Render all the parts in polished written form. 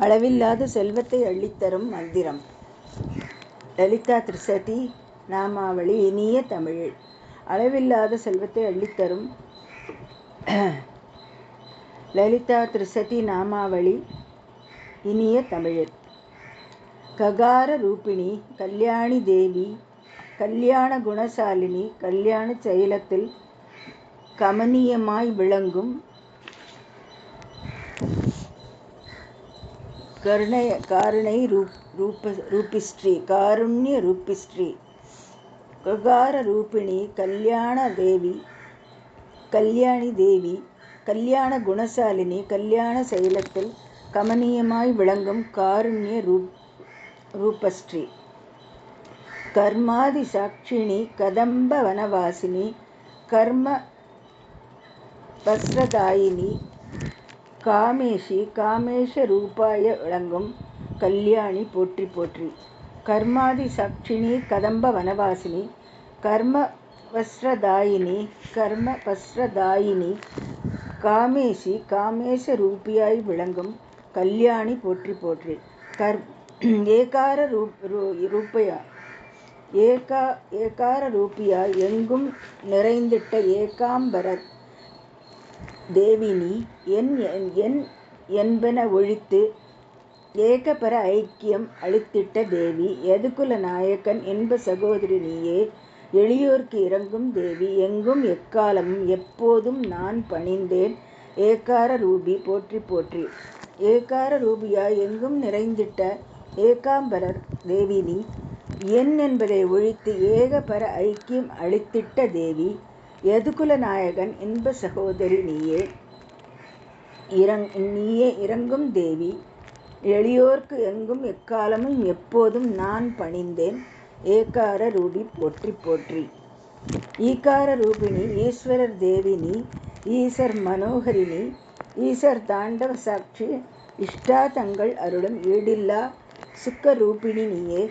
அளவில்லாத செல்வத்தை அள்ளித்தரும் மந்திரம். லலிதா திரிசதி நாமாவளி இனிய தமிழில். அளவில்லாத செல்வத்தை அள்ளித்தரும் லலிதா திரிசதி நாமாவளி இனிய தமிழில். ககார ரூபிணி கல்யாணி தேவி கல்யாண குணசாலினி கல்யாண செயலத்தில் கமனியமாய் விளங்கும் காருண்ய ரூபிஸ்ரீ. ககார ரூபிணி கல்யாணி தேவி கல்யாண குணசாலினி கல்யாண செயலத்தில் கமனியமாய் விளங்கும் காருண்ய ரூபஸ்ரீ. கர்மாதி சாட்சிணி கதம்ப வனவாசினி கர்ம வஸ்ரதாயினி காமேஷி காமேஷ ரூபாய விளங்கும் கல்யாணி போற்றி போற்றி. கர்மாதி சாட்சிணி கதம்ப வனவாசினி கர்ம வஸ்ரதாயினி காமேஷி காமேஷ ரூபியாய் விளங்கும் கல்யாணி போற்றி போற்றி. ஏகார ரூபியாய் எங்கும் நிறைந்திட்ட ஏகாம்பரர் தேவினி என் என்பன ஒழித்து ஏகபர ஐக்கியம் அளித்திட்ட தேவி. யதுகுல நாயகன் என்ப சகோதரி நீயே. எளியோர்க்கு இறங்கும் தேவி. எங்கும் எக்காலமும் எப்போதும் நான் பணிந்தேன் ஏகார ரூபி போற்றி போற்றி. ஏகார ரூபியாய் எங்கும் நிறைந்திட்ட ஏகாம்பரர் தேவினி என் என்பதை ஒழித்து ஏகபர ஐக்கியம் அளித்திட்ட தேவி. யதுகுல நாயகன் என்ப சகோதரி நீயே இறங்கும் தேவி. எளியோர்க்கு எங்கும் எக்காலமும் எப்போதும் நான் பணிந்தேன் ஏகார ரூபி போற்றி போற்றி. ஈகார ரூபிணி ஈஸ்வரர் தேவினி ஈசர் மனோகரிணி ஈசர் தாண்டவ சாட்சி இஷ்டா தங்கள் அருளும் ஈடில்லா சுக்க ரூபிணி நீயே.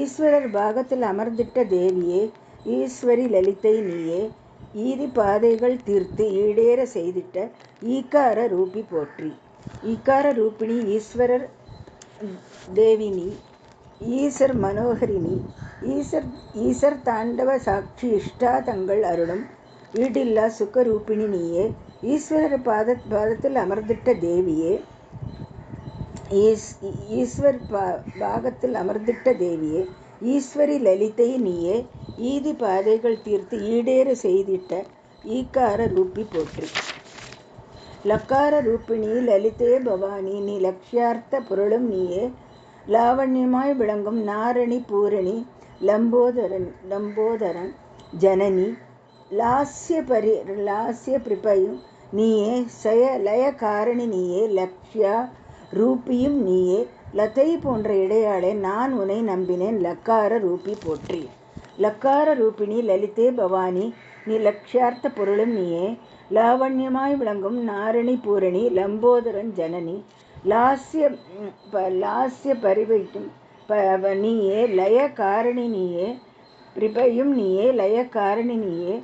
ஈஸ்வரர் பாகத்தில் அமர்ந்திட்ட தேவியே. ஈஸ்வரி லலிதை நீயே. ஈதி பாதைகள் தீர்த்து ஈடேற செய்திட்ட ஈகார ரூபி போற்றி. ஈகார ரூபிணி ஈஸ்வரர் தேவினி ஈசர் மனோகரிணி ஈசர் தாண்டவ சாட்சி இஷ்டா தங்கள் அருளும் ஈடில்லா சுக்க ரூபிணி நீயே. ஈஸ்வரர் பாதத்தில் அமர்ந்திட்ட தேவியே. ஈஸ்வர் பாகத்தில் அமர்ந்திட்ட தேவியே. ஈஸ்வரி லலிதை நீயே. ஈதி பாதைகள் தீர்த்து ஈடேற செய்திட்ட ஈகார ரூபி போற்றி. லக்கார ரூபிணி லலிதே பவானி நீ லக்ஷ்யார்த்த பொருளும் நீயே. லாவண்யமாய் விளங்கும் நாரணி பூரணி லம்போதரன் ஜனனி லாஸ்ய பிரிபையும் நீயே. லய காரணி நீயே. லக்ஷ்யா ரூபியும் நீயே. லதை போன்ற இடையாளே நான் உன்னை நம்பினேன் லக்கார ரூபி போற்றி. லக்கார ரூபிணி லலிதே பவானி நீ லக்ஷ்யார்த்த பொருளும் நீயே. லாவண்யமாய் விளங்கும் நாரணி பூரணி லம்போதரன் ஜனனி லாஸ்ய பரிவைக்கும் நீயே. லய காரணி நீயே. பிரிபையும் நீயே. லய காரணி நீயே.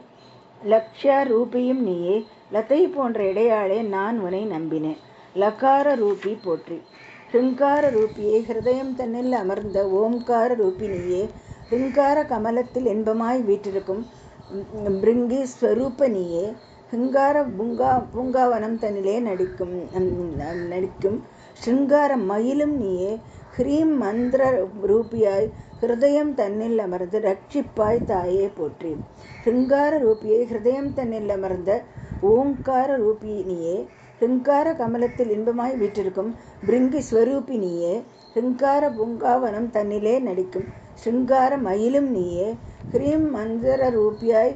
லக்ஷ்யா ரூபியும் நீயே. லதை போன்ற இடையாளே நான் உன்னை நம்பினேன் லக்கார ரூபி போற்றி. ஹிங்கார ரூபியே ஹிருதயம் தன்னில் அமர்ந்த ஓம்கார ரூபினியே. ஹிங்கார கமலத்தில் இன்பமாய் வீற்றிருக்கும் பிருங்கி ஸ்வரூப நீயே. ஹிங்கார பூங்காவனம் தன்னிலே நடிக்கும் ஸ்ருங்கார மயிலும் நீயே. ஹ்ரீம் மந்திர ரூபியாய் ஹிருதயம் தன்னில் அமர்ந்து ரட்சிப்பாய் தாயே போற்றி. ஹிங்கார ரூபியை ஹிருதயம் தன்னில் அமர்ந்த ஓங்கார ரூபினியே. ஹிங்கார கமலத்தில் இன்பமாய் வீற்றிருக்கும் பிருங்கி ஸ்வரூபினியே. ஹிங்கார பூங்காவனம் தன்னிலே நடிக்கும் ஸ்ருங்கார மயிலும் நீயே. ஹ்ரீம் மந்திர ரூபியாய்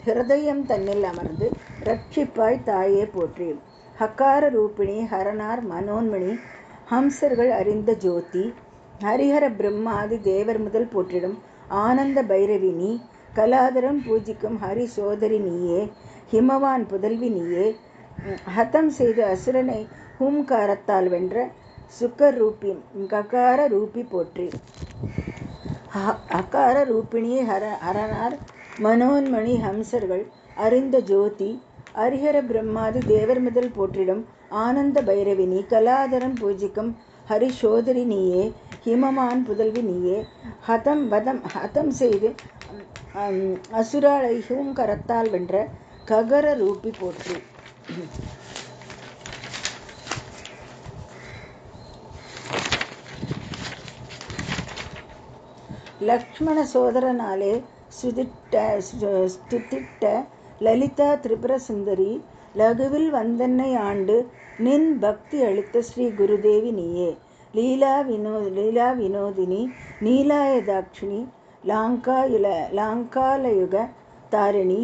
ஹிருதயம் தன்னில் அமர்ந்து ரட்சிப்பாய் தாயே போற்றி. ஹக்கார ரூபிணி ஹரனார் மனோன்மணி ஹம்சர்கள் அறிந்த ஜோதி ஹரிஹர பிரம்மாதி தேவர் முதல் போற்றிடும் ஆனந்த பைரவி நீ. கலாதரம் பூஜிக்கும் ஹரி சோதரி நீயே. ஹிமவான் புதல்வி நீயே. ஹதம் செய்து அசுரனை ஹூம்காரத்தால் வென்ற சுக்கரூபி ககார ரூபி போற்றி. அகார ரூபிணி ஹரனார் மனோன்மணி ஹம்சர்கள் அறிந்த ஜோதி ஹரிஹர பிரம்மாதி தேவர் முதல் போற்றிடும் ஆனந்த பைரவினி. கலாதரம் பூஜிக்கும் ஹரிஷோதரி நீயே, ஹிமமான் புதல்வி நீயே, ஹதம் செய்து அசுராளை கரத்தால் வென்ற ககர ரூபி போற்றி. லக்ஷ்மண சோதரனாலே ஸ்துதிட்ட லலிதா திரிபுர சுந்தரி, லகுவில் வந்தன்னை ஆண்டு நின் பக்தி அளித்த ஸ்ரீ குருதேவி நீயே, லீலா வினோதினி நீலாயதாட்சிணி, லாங்காலயுக தாரிணி,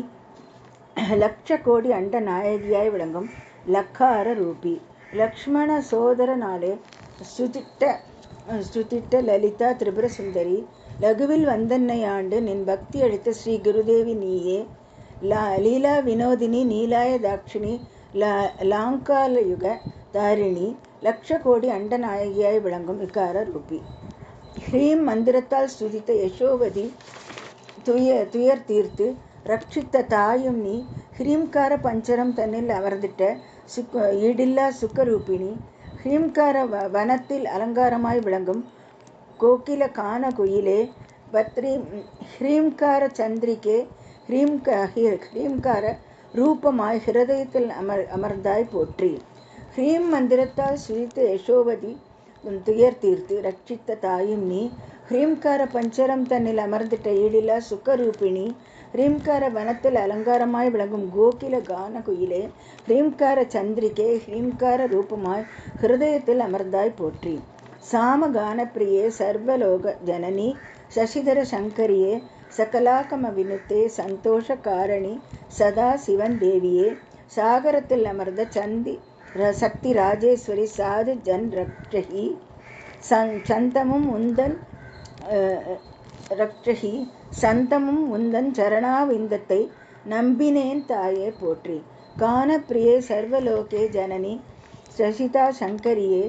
லட்ச கோடி அண்ட நாயகியாய் விளங்கும் லக்கார ரூபி. லக்ஷ்மண சோதரனாலே ஸ்துதிட்ட லலிதா திரிபுர சுந்தரி, லகுவில் வந்தன்னை ஆண்டு நின் பக்தி அளித்த ஸ்ரீ குருதேவி நீயே, லீலா வினோதினி நீலாயதாட்சிணி, லாங்காலயுக தாரிணி, லட்ச கோடி அண்ட நாயகியாய் விளங்கும் விகார ரூபி. ஹ்ரீம் மந்திரத்தால் ஸ்துதித்த யசோவதி, துயர் தீர்த்து ரட்சித்த தாயும் நீ, ஹ்ரீம்கார பஞ்சரம் தன்னில் அமர்ந்திட்ட ஈடில்லா சுக்கரூபிணி, ஹ்ரீம்கார வனத்தில் அலங்காரமாய் விளங்கும் கோகில கான குயிலே, பத்ரி ஹ்ரீம்கார சந்திரிகே, ஹ்ரீம்கார ரூபமாய் ஹிருதயத்தில் அமர்ந்தாய் போற்றி. ஹ்ரீம் மந்திரத்தால் சுதித்த யசோவதி, துயர் தீர்த்து ரட்சித்த தாயும் நீ, ஹ்ரீம்கார பஞ்சரம் தன்னில் அமர்ந்திட்ட ஈடில்லா சுக்கரூபிணி, ஹ்ரீம்கார வனத்தில் அலங்காரமாய் விளங்கும் கோகில கான குயிலே, ஹ்ரீம்கார சந்திரிகே, ஹ்ரீம்கார ரூபமாய் ஹிருதயத்தில் அமர்ந்தாய் போற்றி. சாம கானப்பிரியே சர்வலோக ஜனனி, சசிதர சங்கரியே, சகலாகம வினுத்தே, சந்தோஷ காரணி, சதா சிவன் தேவியே, சாகரத்தில் அமர்ந்த சக்தி ராஜேஸ்வரி, சாது ஜன் ரக்ஷகி, சந்தமும் உந்தன் சரணாவிந்தத்தை நம்பினேன் தாயே போற்றி. கானப்பிரியே சர்வலோகே ஜனனி, சசிதா சங்கரியே,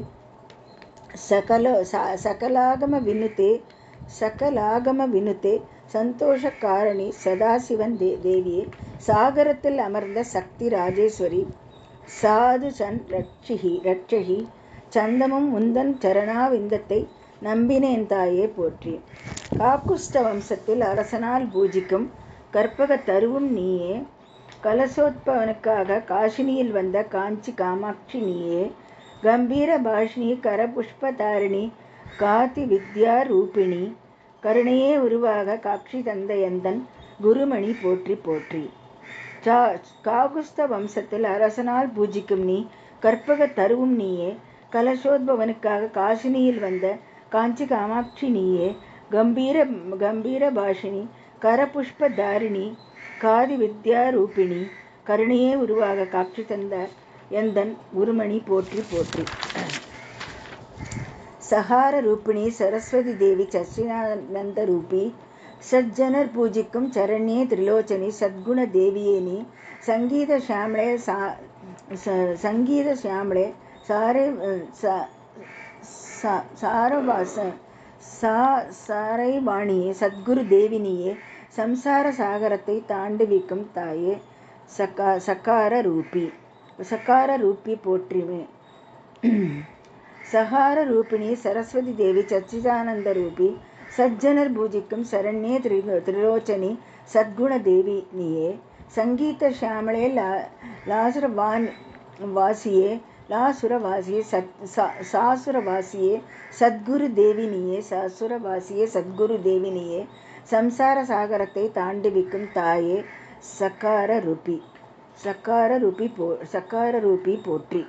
சகலாகம வினுத்தே, சந்தோஷ காரணி, சதாசிவன் தேவியே, சாகரத்தில் அமர்ந்த சக்தி ராஜேஸ்வரி, சாது சன் ரட்சகி, சந்தமும் உந்தன் சரணாவிந்தத்தை நம்பினேன் தாயே போற்றி. காக்குஸ்த வம்சத்தில் அரசனால் பூஜிக்கும் கற்பக தருவும் நீயே, கலசோத்பவனுக்காக காசினியில் வந்த காஞ்சி காமாட்சி நீயே, கம்பீர பாஷினி கரபுஷ்ப தாரிணி, காதி வித்யா ரூபிணி, கருணையே உருவாக காட்சி தந்த எந்தன் குருமணி போற்றி போற்றி. காகுஸ்த வம்சத்தில் அரசனால் பூஜிக்கும் நீ, கற்பக தருவும் நீயே, கலசோத்பவனுக்காக காசினியில் வந்த காஞ்சி காமாட்சி நீயே, கம்பீர பாஷினி கரபுஷ்ப தாரிணி, காதி வித்யா ரூபிணி, கருணையே உருவாக காட்சி தந்த எந்தன் குருமணி போற்றி போற்றி. சகார ரூபிணி சரஸ்வதி தேவி, சச்சிதானந்த ரூபி, சஜ்ஜனர் பூஜிக்கும் சரண்யே திரிலோச்சனி, சத்குண தேவியே நீ, சங்கீத சியாமளே சாரைவாணியே, சத்குரு தேவினியே, சம்சார சாகரத்தை தாண்டுவிக்கும் தாயே, சகார ரூபி போற்றிமே. சகார ரூபிணி சரஸ்வதி தேவி, சச்சிதானந்த ரூபி, சஜ்ஜனர் பூஜிக்கும் சரண்யே திரிலோச்சனி, சத்குண தேவி நீயே, சங்கீத சியாமளே லாசுரவாசியே, சாசுரவாசியே, சத்குரு தேவினியே, சத்குரு தேவினியே, சம்சார சாகரத்தை தாண்டுவிக்கும் தாயே, சகார ரூபி போற்றி.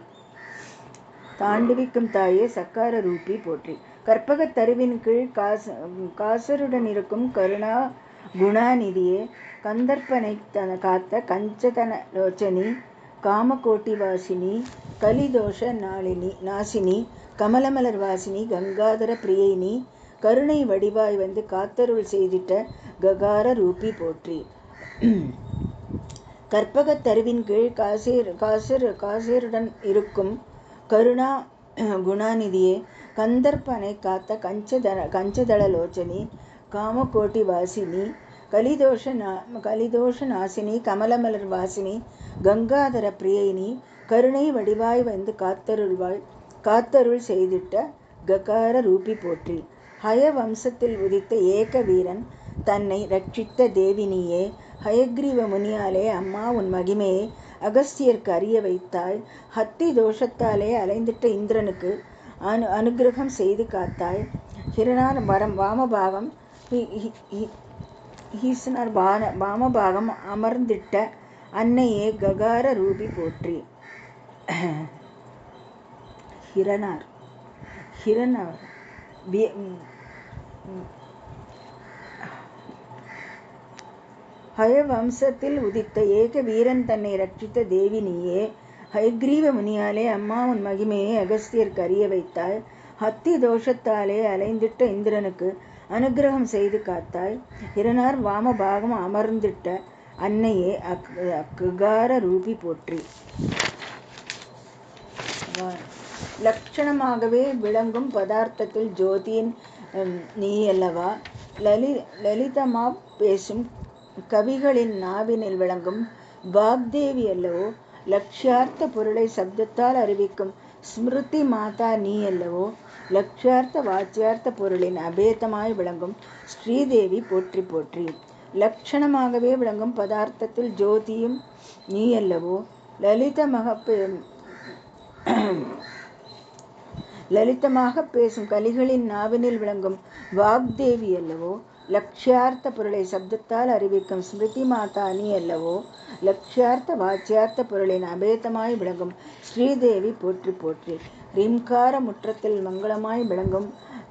தாண்டுவிக்கும் தாயே சக்கார ரூபி போற்றி. கற்பகத் தருவின் கீழ் காசருடன் இருக்கும் கருணா குணாநிதியே, கந்தர்ப்பனை காத்த கஞ்சதன லோச்சனி, காமகோட்டி வாசினி, கலிதோஷ நாசினி, கமலமலர் வாசினி, கங்காதர பிரியைனி, கருணை வடிவாய் வந்து காத்தருள் செய்திட்ட ககார ரூபி போற்றி. கற்பகத் தருவின் கீழ் காசருடன் இருக்கும் கருணா குணாநிதியே, கந்தர்ப்பனை காத்த கஞ்சதள லோச்சனி, காமகோட்டி வாசினி, கலிதோஷ நாசினி, கமலமலர் வாசினி, கங்காதர பிரியைனி, கருணை வடிவாய் வந்து காத்தருள் செய்திட்ட ககார ரூபி போற்றி. ஹய வம்சத்தில் உதித்த ஏக வீரன் தன்னை ரட்சித்த தேவி நீயே. ஹயக்ரீவ முனியாலே அம்மா உன் மகிமையை அகஸ்தியருக்கு அறிய வைத்தாய். ஹத்தி தோஷத்தாலே அலைந்திட்ட இந்திரனுக்கு அனுகிரகம் செய்து காத்தாய். ஹிரணார் வாமபாகம் ஈசனார் வாமபாகம் அமர்ந்திட்ட அன்னையே ககார ரூபி போற்றி. ஹிரணார் ஹயவம்சத்தில் உதித்த ஏக வீரன் தன்னை ரட்சித்த தேவி நீயே. ஹயக்ரீவ முனியாலே அம்மா உன் மகிமையை அகஸ்தியருக்கு அறிய வைத்தாய். ஹத்தி தோஷத்தாலே அலைந்திட்ட இந்திரனுக்கு அனுகிரகம் செய்து காத்தாய். ஹிரணார் வாமபாகம் அமர்ந்திட்ட அன்னையே ககார ரூபி போற்றி. லட்சணமாகவே விளங்கும் பதார்த்தத்தில் ஜோதியின் நீ அல்லவா. லலிதமா பேசும் கவிகளின் நாவினில் விளங்கும் வாக்தேவி அல்லவோ. லட்சியார்த்த பொருளை சப்தத்தால் அறிவிக்கும் ஸ்மிருதி மாதா நீ அல்லவோ. லட்சியார்த்த வாச்சியார்த்த பொருளின் அபேதமாய் விளங்கும் ஸ்ரீதேவி போற்றி போற்றி. லட்சணமாகவே விளங்கும் பதார்த்தத்தில் ஜோதியும் நீ அல்லவோ. லலிதமாக பேசும் கலிகளின் நாவினில் விளங்கும் வாக்தேவி அல்லவோ. லட்சியார்த்த பொருளை சப்தத்தால் அறிவிக்கும் ஸ்மிருதி மாதா நீ அல்லவோ. லட்சியார்த்த வாச்சியார்த்த பொருளின் அபேதமாய் விளங்கும் ஸ்ரீதேவி போற்றி போற்றி. ரீம்கார முற்றத்தில் மங்களமாய் விளங்கும்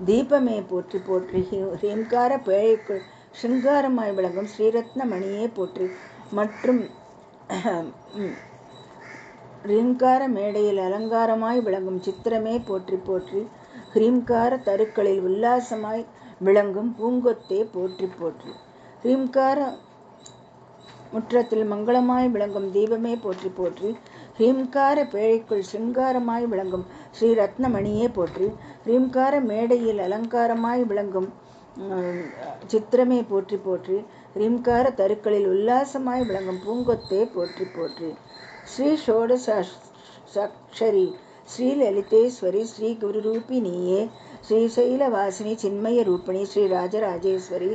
தீபமே போற்றி போற்றி. ரீம்கார பேழைக்குள் சிங்காரமாய் விளங்கும் ஸ்ரீரத்ன மணியே போற்றி. மற்றும் ரீம்கார மேடையில் அலங்காரமாய் விளங்கும் சித்திரமே போற்றி போற்றி. ஹ்ரீம்கார தருக்களில் உல்லாசமாய் விளங்கும் பூங்கொத்தே போற்றி போற்றி. ஹ்ரீம்கார முற்றத்தில் மங்களமாய் விளங்கும் தீபமே போற்றி போற்றி. ஹ்ரீம்கார பேழைக்குள் சிங்காரமாய் விளங்கும் ஸ்ரீ ரத்னமணியே போற்றி. ஹ்ரீம்கார மேடையில் அலங்காரமாய் விளங்கும் சித்திரமே போற்றி போற்றி. ஹ்ரீம்கார தருக்களில் உல்லாசமாய் விளங்கும் பூங்கொத்தே போற்றி போற்றி. ஸ்ரீ ஷோடசாட்சரி ஸ்ரீ லலிதேஸ்வரி ஸ்ரீ குருரூபி நீயே. ஸ்ரீசைல வாசினி சின்மய ரூபிணி ஸ்ரீ ராஜராஜேஸ்வரி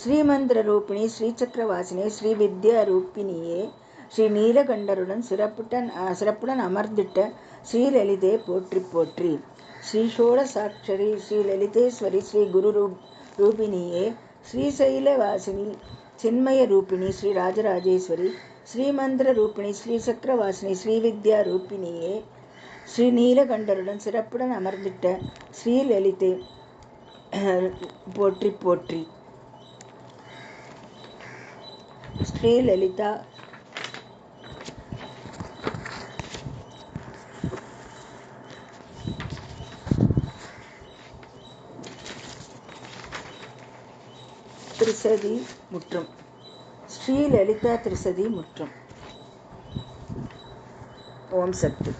ஸ்ரீமந்திர ரூபிணி ஸ்ரீசக்கரவாசினி ஸ்ரீ வித்யா ரூபிணியே. ஸ்ரீ நீலகண்டருடன் சிறப்புடன் அமர்ந்திட்ட ஸ்ரீ லலிதே போற்றி போற்றி. ஸ்ரீ ஷோடசாட்சரி ஸ்ரீ லலிதேஸ்வரி ஸ்ரீ குரு ரூபிணியே. ஸ்ரீசைல வாசினி சின்மய ரூபிணி ஸ்ரீ ராஜராஜேஸ்வரி ஸ்ரீமந்திர ரூபிணி ஸ்ரீசக்கரவாசினி ஸ்ரீவித்யா ரூபிணியே. ஸ்ரீ நீலகண்டருடன் சிறப்புடன் அமர்ந்திட்ட ஸ்ரீ லலிதே போற்றி போற்றி. ஸ்ரீ லலிதா திரிசதி முற்றும். ஸ்ரீ லலிதா திரிசதி முற்றும். ஓம் சக்தி.